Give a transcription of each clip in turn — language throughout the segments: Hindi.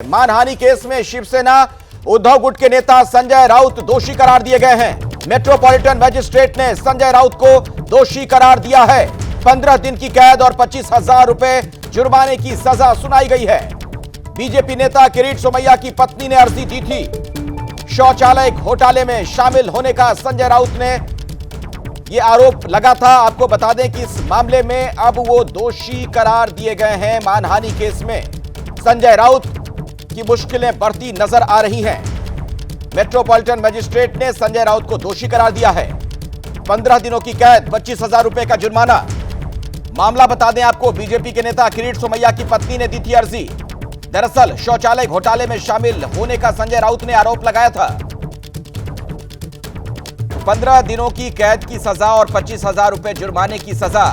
मानहानि केस में शिवसेना उद्धव गुट के नेता संजय राउत दोषी करार दिए गए हैं। मेट्रोपॉलिटन मजिस्ट्रेट ने संजय राउत को दोषी करार दिया है। 15 दिन की कैद और 25,000 रुपए जुर्माने की सजा सुनाई गई है। बीजेपी नेता किरीट सोमैया की पत्नी ने अर्जी दी थी। शौचालय घोटाले में शामिल होने का संजय राउत ने यह आरोप लगा था। आपको बता दें कि इस मामले में अब वो दोषी करार दिए गए हैं। मानहानि केस में संजय राउत की मुश्किलें बढ़ती नजर आ रही हैं। मेट्रोपॉलिटन मजिस्ट्रेट ने संजय राउत को दोषी करार दिया है। 15 दिनों की कैद, 25,000 रुपए का जुर्माना। मामला बता दें आपको, बीजेपी के नेता किरीट सोमैया की पत्नी ने दी थी अर्जी। दरअसल शौचालय घोटाले में शामिल होने का संजय राउत ने आरोप लगाया था। 15 दिनों की कैद की सजा और 25,000 रुपए जुर्माने की सजा,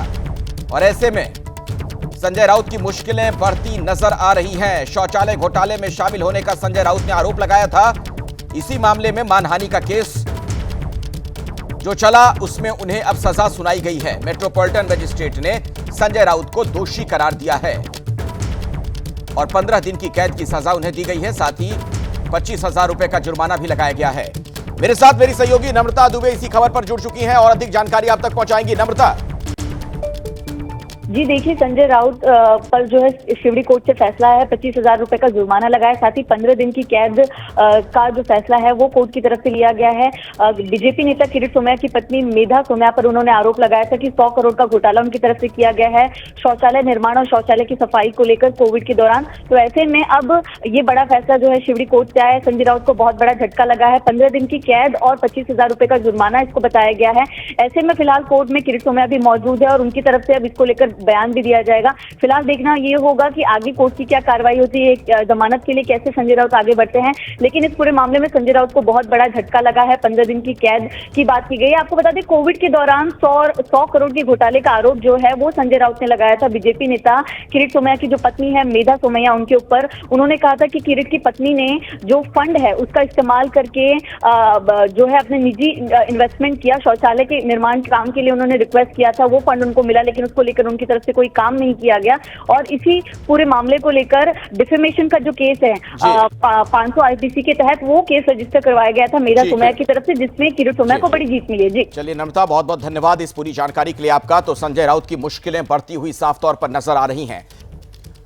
और ऐसे में संजय राउत की मुश्किलें बढ़ती नजर आ रही हैं। शौचालय घोटाले में शामिल होने का संजय राउत ने आरोप लगाया था। इसी मामले में मानहानि का केस जो चला उसमें उन्हें अब सजा सुनाई गई है। मेट्रोपॉलिटन मजिस्ट्रेट ने संजय राउत को दोषी करार दिया है और 15 दिन की कैद की सजा उन्हें दी गई है। साथ ही 25,000 रुपए का जुर्माना भी लगाया गया है। मेरे साथ मेरी सहयोगी नम्रता दुबे इसी खबर पर जुड़ चुकी हैं और अधिक जानकारी आप तक पहुंचाएंगी। नम्रता जी देखिए, संजय राउत पर जो है शिवड़ी कोर्ट से फैसला है, 25,000 रुपए का जुर्माना लगाया, साथ ही 15 दिन की कैद का जो फैसला है वो कोर्ट की तरफ से लिया गया है। बीजेपी नेता किरीट सोमैया की पत्नी मेधा सोमैया पर उन्होंने आरोप लगाया था कि 100 करोड़ का घोटाला उनकी तरफ से किया गया है शौचालय निर्माण और शौचालय की सफाई को लेकर कोविड के दौरान। तो ऐसे में अब ये बड़ा फैसला जो है शिवड़ी कोर्ट से आया है। संजय राउत को बहुत बड़ा झटका लगा है। 15 दिन की कैद और 25,000 रुपए का जुर्माना इसको बताया गया है। ऐसे में फिलहाल कोर्ट में किरीट सोमैया भी मौजूद है और उनकी तरफ से अब इसको लेकर बयान भी दिया जाएगा। फिलहाल देखना ये होगा कि आगे कोर्ट की क्या कार्रवाई होती है, जमानत के लिए कैसे संजय राउत आगे बढ़ते हैं। लेकिन इस पूरे मामले में संजय राउत को बहुत बड़ा झटका लगा है। 15 दिन की कैद की बात की गई है। आपको बता दें, कोविड के दौरान 100 करोड़ के घोटाले का आरोप जो है वो संजय राउत ने लगाया था बीजेपी नेता किरीट सोमैया की जो पत्नी है मेधा सोमैया उनके ऊपर। उन्होंने कहा था कि किरीट की पत्नी ने जो फंड है उसका इस्तेमाल करके जो है अपने निजी इन्वेस्टमेंट किया। शौचालय के निर्माण काम के लिए उन्होंने रिक्वेस्ट किया था, वो फंड उनको मिला, लेकिन उसको लेकर उनकी तरफ से कोई काम नहीं किया गया। और इसी पूरे मामले को लेकर डिफेमेशन का जो केस है 500 आईपीसी के तहत वो केस रजिस्टर करवाया गया था मेधा सोमैया की तरफ से, जिसमें किरीट सोमैया को बड़ी जीत मिली है। जी चलिए नम्रता, बहुत बहुत धन्यवाद इस पूरी जानकारी के लिए आपका। तो संजय राउत की मुश्किलें बढ़ती हुई साफ तौर पर नजर आ रही हैं।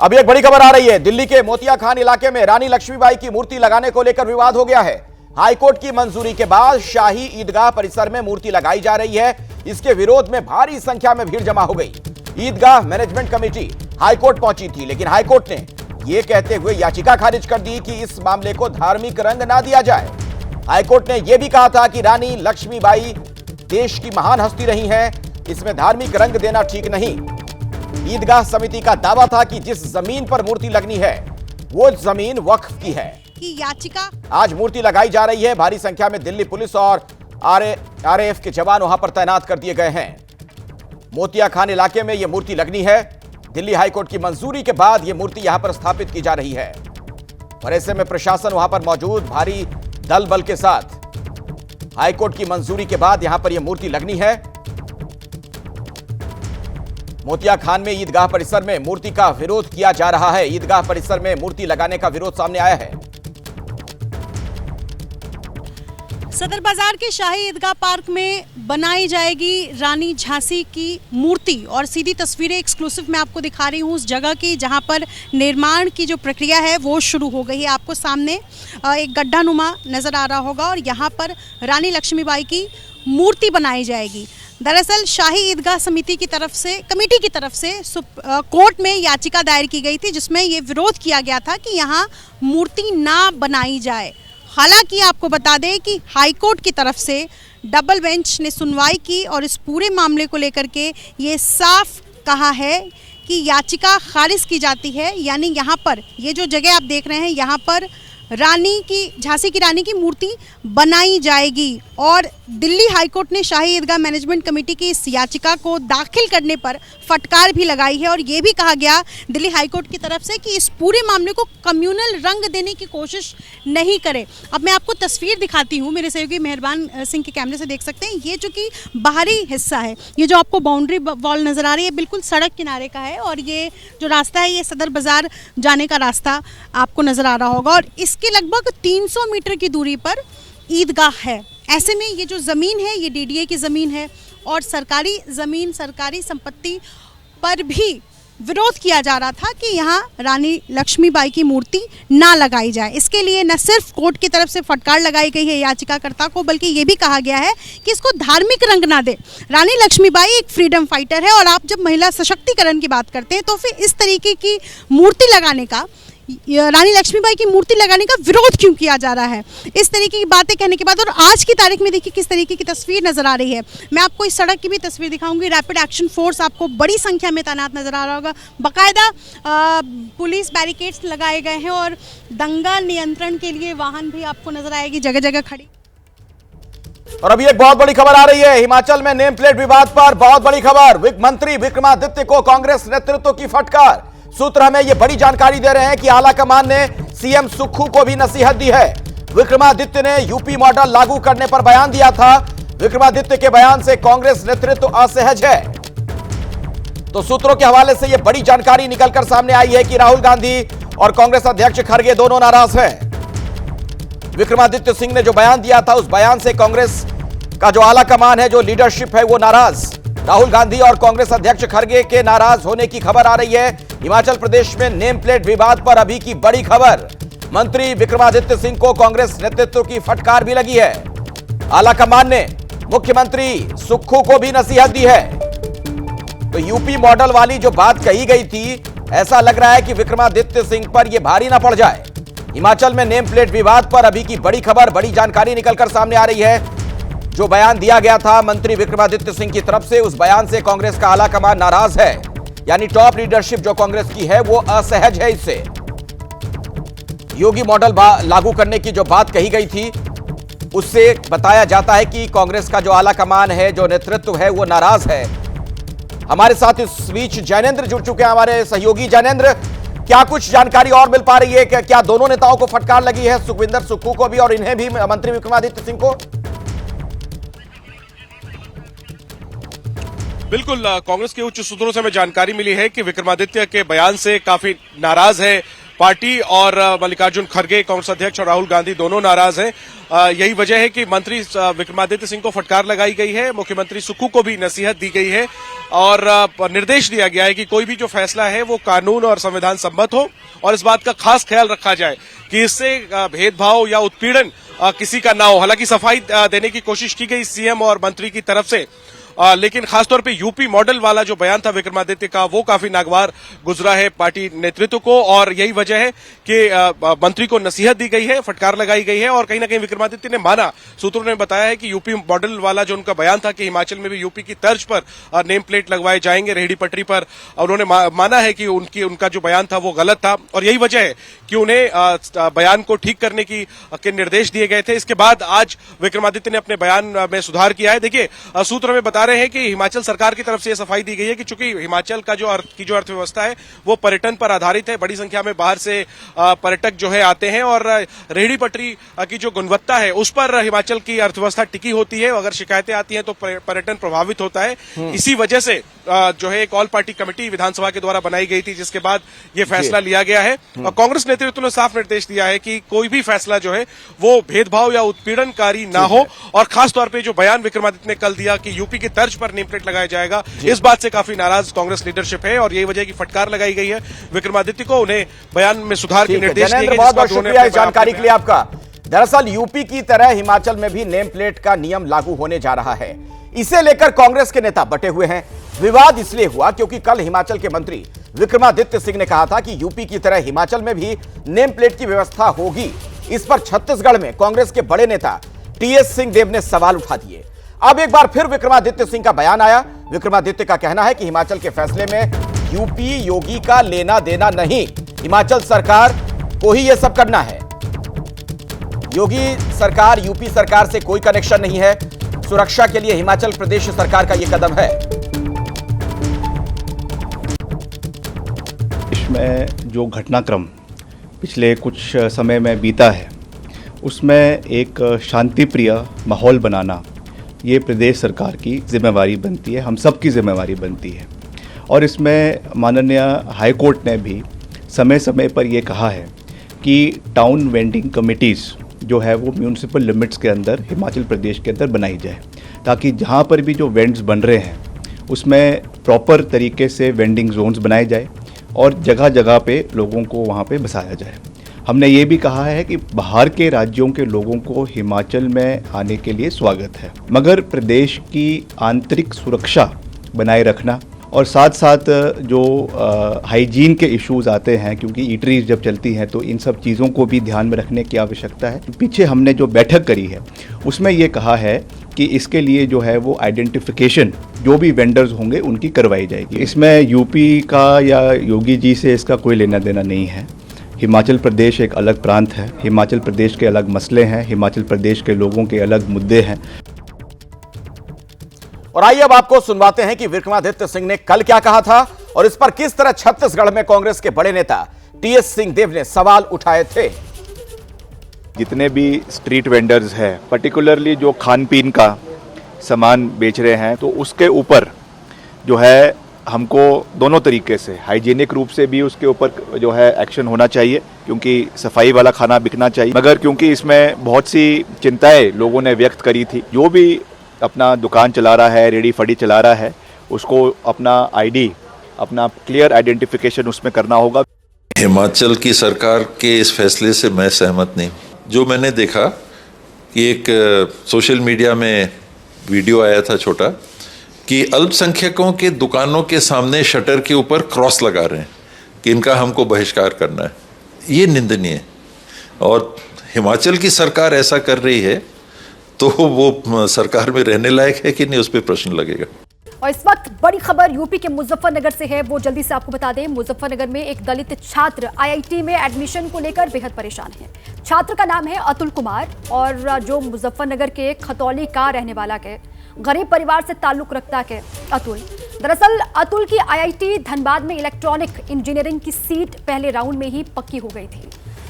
अभी एक बड़ी खबर आ रही है। दिल्ली के मोतिया खान इलाके में रानी लक्ष्मीबाई की मूर्ति लगाने को लेकर विवाद हो गया है। हाईकोर्ट की मंजूरी के बाद शाही ईदगाह परिसर में मूर्ति लगाई जा रही है। इसके विरोध में भारी संख्या में भीड़ जमा हो गई। ईदगाह मैनेजमेंट कमेटी हाईकोर्ट पहुंची थी, लेकिन हाईकोर्ट ने यह कहते हुए याचिका खारिज कर दी कि इस मामले को धार्मिक रंग ना दिया जाए। हाईकोर्ट ने यह भी कहा था कि रानी लक्ष्मीबाई देश की महान हस्ती रही हैं, इसमें धार्मिक रंग देना ठीक नहीं। ईदगाह समिति का दावा था कि जिस जमीन पर मूर्ति लगनी है वो जमीन वक्फ की है। याचिका आज मूर्ति लगाई जा रही है। भारी संख्या में दिल्ली पुलिस और आरएएफ के जवान वहां पर तैनात कर दिए गए हैं। मोतिया खान इलाके में यह मूर्ति लगनी है। दिल्ली हाईकोर्ट की मंजूरी के बाद यह मूर्ति यहां पर स्थापित की जा रही है और ऐसे में प्रशासन वहां पर मौजूद भारी दल बल के साथ हाईकोर्ट की मंजूरी के बाद यहां पर यह मूर्ति लगनी है। मोतिया खान में ईदगाह परिसर में मूर्ति का विरोध किया जा रहा है। ईदगाह परिसर में मूर्ति लगाने का विरोध सामने आया है। सदर बाजार के शाही ईदगाह पार्क में बनाई जाएगी रानी झांसी की मूर्ति और सीधी तस्वीरें एक्सक्लूसिव मैं आपको दिखा रही हूँ उस जगह की जहां पर निर्माण की जो प्रक्रिया है वो शुरू हो गई है। आपको सामने एक गड्ढा नुमा नजर आ रहा होगा और यहाँ पर रानी लक्ष्मीबाई की मूर्ति बनाई जाएगी। दरअसल शाही ईदगाह समिति की तरफ से, कमेटी की तरफ से कोर्ट में याचिका दायर की गई थी जिसमें ये विरोध किया गया था कि यहाँ मूर्ति ना बनाई जाए। हालांकि आपको बता दें कि हाईकोर्ट की तरफ से डबल बेंच ने सुनवाई की और इस पूरे मामले को लेकर के ये साफ कहा है कि याचिका खारिज की जाती है। यानी यहाँ पर ये जो जगह आप देख रहे हैं यहाँ पर झांसी की रानी की मूर्ति बनाई जाएगी। और दिल्ली हाईकोर्ट ने शाही ईदगाह मैनेजमेंट कमेटी की इस याचिका को दाखिल करने पर फटकार भी लगाई है और ये भी कहा गया दिल्ली हाईकोर्ट की तरफ से कि इस पूरे मामले को कम्युनल रंग देने की कोशिश नहीं करे। अब मैं आपको तस्वीर दिखाती हूँ, मेरे सहयोगी मेहरबान सिंह के कैमरे से देख सकते हैं। ये जो कि बाहरी हिस्सा है, ये जो आपको बाउंड्री वॉल नजर आ रही है बिल्कुल सड़क किनारे का है और ये जो रास्ता है ये सदर बाजार जाने का रास्ता आपको नजर आ रहा होगा और इसके लगभग 300 मीटर की दूरी पर ईदगाह है। ऐसे में ये जो ज़मीन है ये डीडीए की ज़मीन है और सरकारी ज़मीन, सरकारी संपत्ति पर भी विरोध किया जा रहा था कि यहाँ रानी लक्ष्मीबाई की मूर्ति ना लगाई जाए। इसके लिए न सिर्फ कोर्ट की तरफ से फटकार लगाई गई है याचिकाकर्ता को, बल्कि ये भी कहा गया है कि इसको धार्मिक रंग ना दे। रानी लक्ष्मीबाई एक फ्रीडम फाइटर है और आप जब महिला सशक्तिकरण की बात करते हैं तो फिर इस तरीके की मूर्ति लगाने का, रानी लक्ष्मीबाई की मूर्ति लगाने का विरोध क्यों किया जा रहा है? इस तरीके की बातें कहने के बाद और आज की तारीख में देखिए किस तरीके की तस्वीर नजर आ रही है। मैं आपको इस सड़क की भी तस्वीर दिखाऊंगी। रैपिड एक्शन फोर्स आपको बड़ी संख्या में तैनात नजर आ रहा होगा। बाकायदा पुलिस बैरिकेड्स लगाए गए हैं और दंगा नियंत्रण के लिए वाहन भी आपको नजर आएगी जगह जगह खड़ी। और अभी एक बहुत बड़ी खबर आ रही है हिमाचल में नेम प्लेट विवाद पर। बहुत बड़ी खबर, मंत्री विक्रमादित्य को कांग्रेस नेतृत्व की फटकार। सूत्र हमें यह बड़ी जानकारी दे रहे हैं कि आलाकमान ने सीएम सुक्खू को भी नसीहत दी है। विक्रमादित्य ने यूपी मॉडल लागू करने पर बयान दिया था। विक्रमादित्य के बयान से कांग्रेस नेतृत्व असहज है। तो सूत्रों के हवाले से यह बड़ी जानकारी निकलकर सामने आई है कि राहुल गांधी और कांग्रेस अध्यक्ष खड़गे दोनों नाराज हैं। विक्रमादित्य सिंह ने जो बयान दिया था उस बयान से कांग्रेस का जो आलाकमान है, जो लीडरशिप है, वो नाराज। राहुल गांधी और कांग्रेस अध्यक्ष खड़गे के नाराज होने की खबर आ रही है। हिमाचल प्रदेश में नेम प्लेट विवाद पर अभी की बड़ी खबर। मंत्री विक्रमादित्य सिंह को कांग्रेस नेतृत्व की फटकार भी लगी है। आलाकमान ने मुख्यमंत्री सुक्खू को भी नसीहत दी है। तो यूपी मॉडल वाली जो बात कही गई थी, ऐसा लग रहा है कि विक्रमादित्य सिंह पर यह भारी ना पड़ जाए। हिमाचल में नेम प्लेट विवाद पर अभी की बड़ी खबर, बड़ी जानकारी निकलकर सामने आ रही है। जो बयान दिया गया था मंत्री विक्रमादित्य सिंह की तरफ से, उस बयान से कांग्रेस का आलाकमान नाराज है। यानी टॉप लीडरशिप जो कांग्रेस की है वो असहज है इससे। योगी मॉडल लागू करने की जो बात कही गई थी उससे बताया जाता है कि कांग्रेस का जो आलाकमान है, जो नेतृत्व है, वो नाराज है। हमारे साथ इस बीच जैनेंद्र जुड़ चुके हैं, हमारे सहयोगी। जैनेंद्र, क्या कुछ जानकारी और मिल पा रही है कि क्या दोनों नेताओं को फटकार लगी है, सुखविंदर सुक्खू को भी और इन्हें भी, मंत्री विक्रमादित्य सिंह को? बिल्कुल, कांग्रेस के उच्च सूत्रों से हमें जानकारी मिली है कि विक्रमादित्य के बयान से काफी नाराज है पार्टी और मल्लिकार्जुन खड़गे कांग्रेस अध्यक्ष और राहुल गांधी दोनों नाराज हैं। यही वजह है कि मंत्री विक्रमादित्य सिंह को फटकार लगाई गई है। मुख्यमंत्री सुक्खू को भी नसीहत दी गई है और निर्देश दिया गया है कि कोई भी जो फैसला है वो कानून और संविधान सम्मत हो और इस बात का खास ख्याल रखा जाए कि इससे भेदभाव या उत्पीड़न किसी का ना हो। हालांकि सफाई देने की कोशिश की गई सीएम और मंत्री की तरफ से, लेकिन खासतौर पे यूपी मॉडल वाला जो बयान था विक्रमादित्य का वो काफी नागवार गुजरा है पार्टी नेतृत्व को और यही वजह है कि मंत्री को नसीहत दी गई है, फटकार लगाई गई है और कहीं ना कहीं विक्रमादित्य ने माना। सूत्रों ने बताया है कि यूपी मॉडल वाला जो उनका बयान था कि हिमाचल में भी यूपी की तर्ज पर नेम प्लेट लगवाए जाएंगे रेहड़ी पटरी पर, उन्होंने माना है कि उनका जो बयान था वो गलत था और यही वजह है कि उन्हें बयान को ठीक करने के निर्देश दिए गए थे। इसके बाद आज विक्रमादित्य ने अपने बयान में सुधार किया है। देखिए, सूत्र हमें बता रहे हैं कि हिमाचल सरकार की तरफ से यह सफाई दी गई है कि चूंकि हिमाचल का जो अर्थव्यवस्था है वो पर्यटन पर आधारित है, बड़ी संख्या में बाहर से पर्यटक जो है आते हैं और रेहड़ी पटरी की जो गुणवत्ता है उस पर हिमाचल की अर्थव्यवस्था टिकी होती है। अगर शिकायतें आती हैं तो पर्यटन प्रभावित होता है। इसी वजह से जो है एक ऑल पार्टी कमेटी विधानसभा के द्वारा बनाई गई थी जिसके बाद ये फैसला लिया गया है। और कांग्रेस नेतृत्व ने साफ निर्देश दिया है कि कोई भी फैसला जो है वो भेदभाव या उत्पीड़नकारी ना हो और खासतौर पर जो बयान विक्रमादित्य ने कल दिया कि यूपी की तर्ज पर नेम प्लेट लगाया जाएगा, इस बात से काफी नाराज कांग्रेस लीडरशिप है और यही वजह की फटकार लगाई गई है विक्रमादित्य को। उन्हें बयान में सुधार के निर्देश दिए गए। बहुत बहुत शुक्रिया इस जानकारी के लिए आपका। दरअसल यूपी की तरह हिमाचल में भी नेम प्लेट का नियम लागू होने जा रहा है। इसे लेकर कांग्रेस के नेता बटे हुए हैं। विवाद इसलिए हुआ क्योंकि कल हिमाचल के मंत्री विक्रमादित्य सिंह ने कहा था कि यूपी की तरह हिमाचल में भी नेम प्लेट की व्यवस्था होगी। इस पर छत्तीसगढ़ में कांग्रेस के बड़े नेता टीएस सिंहदेव ने सवाल उठा दिए। अब एक बार फिर विक्रमादित्य सिंह का बयान आया। विक्रमादित्य का कहना है कि हिमाचल के फैसले में यूपी योगी का लेना देना नहीं, हिमाचल सरकार को ही यह सब करना है। योगी सरकार, यूपी सरकार से कोई कनेक्शन नहीं है। सुरक्षा के लिए हिमाचल प्रदेश सरकार का यह कदम है। इसमें जो घटनाक्रम पिछले कुछ समय में बीता है, उसमें एक शांतिप्रिय माहौल बनाना ये प्रदेश सरकार की जिम्मेवारी बनती है, हम सब की जिम्मेवारी बनती है। और इसमें माननीय हाई कोर्ट ने भी समय समय पर ये कहा है कि टाउन वेंडिंग कमिटीज़ जो है वो म्यूनिसिपल लिमिट्स के अंदर हिमाचल प्रदेश के अंदर बनाई जाए, ताकि जहाँ पर भी जो वेंड्स बन रहे हैं उसमें प्रॉपर तरीके से वेंडिंग जोन्स बनाए जाए और जगह जगह पे लोगों को वहाँ पे बसाया जाए। हमने ये भी कहा है कि बाहर के राज्यों के लोगों को हिमाचल में आने के लिए स्वागत है, मगर प्रदेश की आंतरिक सुरक्षा बनाए रखना और साथ साथ जो हाइजीन के इश्यूज आते हैं, क्योंकि ईटरीज जब चलती हैं तो इन सब चीज़ों को भी ध्यान में रखने की आवश्यकता है। पीछे हमने जो बैठक करी है उसमें ये कहा है कि इसके लिए जो है वो आइडेंटिफिकेशन जो भी वेंडर्स होंगे उनकी करवाई जाएगी। इसमें यूपी का या योगी जी से इसका कोई लेना देना नहीं है। हिमाचल प्रदेश एक अलग प्रांत है, हिमाचल प्रदेश के अलग मसले हैं, हिमाचल प्रदेश के लोगों के अलग मुद्दे हैं। और आइए अब आपको सुनवाते हैं कि विक्रमादित्य सिंह ने कल क्या कहा था और इस पर किस तरह छत्तीसगढ़ में कांग्रेस के बड़े नेता टीएस सिंहदेव ने सवाल उठाए थे। जितने भी स्ट्रीट वेंडर्स हैं, पर्टिकुलरली जो खान पीन का सामान बेच रहे हैं, तो उसके ऊपर जो है हमको दोनों तरीके से हाइजीनिक रूप से भी उसके ऊपर जो है एक्शन होना चाहिए, क्योंकि सफाई वाला खाना बिकना चाहिए। मगर क्योंकि इसमें बहुत सी चिंताएं लोगों ने व्यक्त करी थी, जो भी अपना दुकान चला रहा है, रेडी फड़ी चला रहा है, उसको अपना आईडी, अपना क्लियर आइडेंटिफिकेशन उसमें करना होगा। हिमाचल की सरकार के इस फैसले से मैं सहमत नहीं। जो मैंने देखा कि एक सोशल मीडिया में वीडियो आया था छोटा, कि अल्पसंख्यकों के दुकानों के सामने शटर के ऊपर क्रॉस लगा रहे हैं कि इनका हमको बहिष्कार करना है। ये निंदनीय है। और हिमाचल की सरकार ऐसा कर रही है तो वो सरकार में रहने लायक है कि नहीं, उस पर प्रश्न लगेगा। और इस वक्त बड़ी खबर यूपी के मुजफ्फरनगर से है, वो जल्दी से आपको बता दें। मुजफ्फरनगर में एक दलित छात्र आईआईटी में एडमिशन को लेकर बेहद परेशान है। छात्र का नाम है अतुल कुमार और जो मुजफ्फरनगर के खतौली का रहने वाला के गरीब परिवार से ताल्लुक रखता है अतुल। दरअसल अतुल की आईआईटी धनबाद में इलेक्ट्रॉनिक इंजीनियरिंग की सीट पहले राउंड में ही पक्की हो गई थी,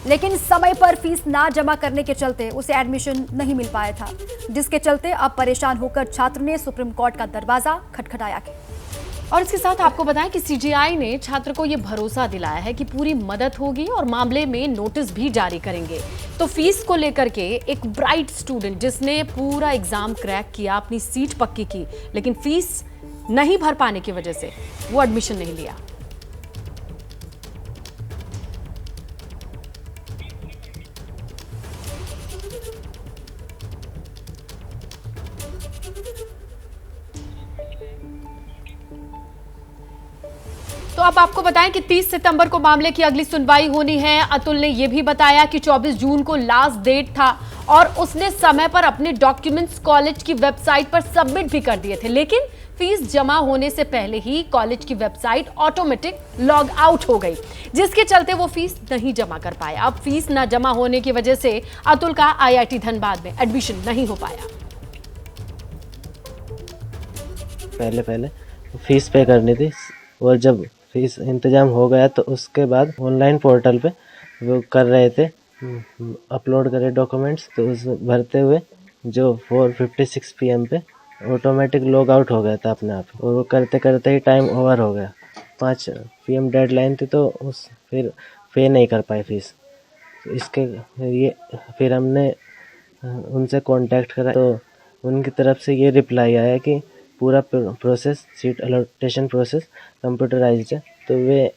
लेकिन समय पर फीस ना जमा करने के चलते उसे एडमिशन नहीं मिल पाया था, जिसके चलते अब परेशान होकर छात्र ने सुप्रीम कोर्ट का दरवाजा खटखटाया। और इसके साथ आपको बताएं कि सीजीआई ने छात्र को यह भरोसा दिलाया है कि पूरी मदद होगी और मामले में नोटिस भी जारी करेंगे। तो फीस को लेकर के एक ब्राइट स्टूडेंट जिसने पूरा एग्जाम क्रैक किया, अपनी सीट पक्की की, लेकिन फीस नहीं भर पाने की वजह से वो एडमिशन नहीं लिया। तो अब आपको बताएं कि 30 सितंबर को मामले की अगली सुनवाई होनी है। अतुल ने यह भी बताया कि 24 जून को लास्ट डेट था और उसने समय पर अपने डॉक्यूमेंट्स कॉलेज की वेबसाइट पर सबमिट भी कर दिए थे, लेकिन फीस जमा होने से पहले ही कॉलेज की वेबसाइट ऑटोमेटिक लॉग आउट हो गई, जिसके चलते वो फीस नहीं जमा कर पाया। अब फीस न जमा होने की वजह से अतुल का आईआईटी धनबाद में एडमिशन नहीं हो पाया। पहले फीस पे करनी थी और जब फीस इंतजाम हो गया तो उसके बाद ऑनलाइन पोर्टल पे वो कर रहे थे, अपलोड करे डॉक्यूमेंट्स, तो उस भरते हुए जो 4:56 PM पे ऑटोमेटिक लॉग आउट हो गया था अपने आप, और वो करते करते ही टाइम ओवर हो गया। 5 PM डेडलाइन थी तो उस फिर पे नहीं कर पाए फीस। तो इसके ये फिर हमने उनसे कांटेक्ट करा तो उनकी तरफ से ये रिप्लाई आया कि पूरा प्रोसेस, सीट अलॉटेशन प्रोसेस कंप्यूटराइज्ड है, तो वे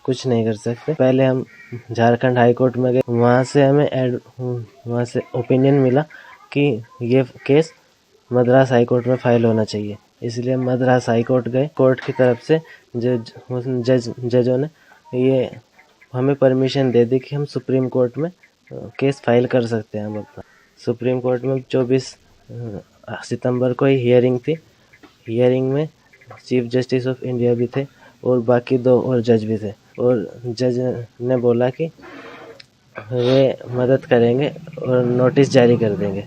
कुछ नहीं कर सकते। पहले हम झारखंड हाई कोर्ट में गए, वहाँ से ओपिनियन मिला कि ये केस मद्रास हाई कोर्ट में फाइल होना चाहिए, इसलिए मद्रास हाई कोर्ट गए। कोर्ट की तरफ से जजों ने ये हमें परमिशन दे दी कि हम सुप्रीम कोर्ट में केस फाइल कर सकते हैं। हम अपना सुप्रीम कोर्ट में 24 सितंबर को ही हियरिंग थी। हियरिंग में चीफ जस्टिस ऑफ इंडिया भी थे और बाकी 2 और जज भी थे, और जज ने बोला कि वे मदद करेंगे और नोटिस जारी कर देंगे।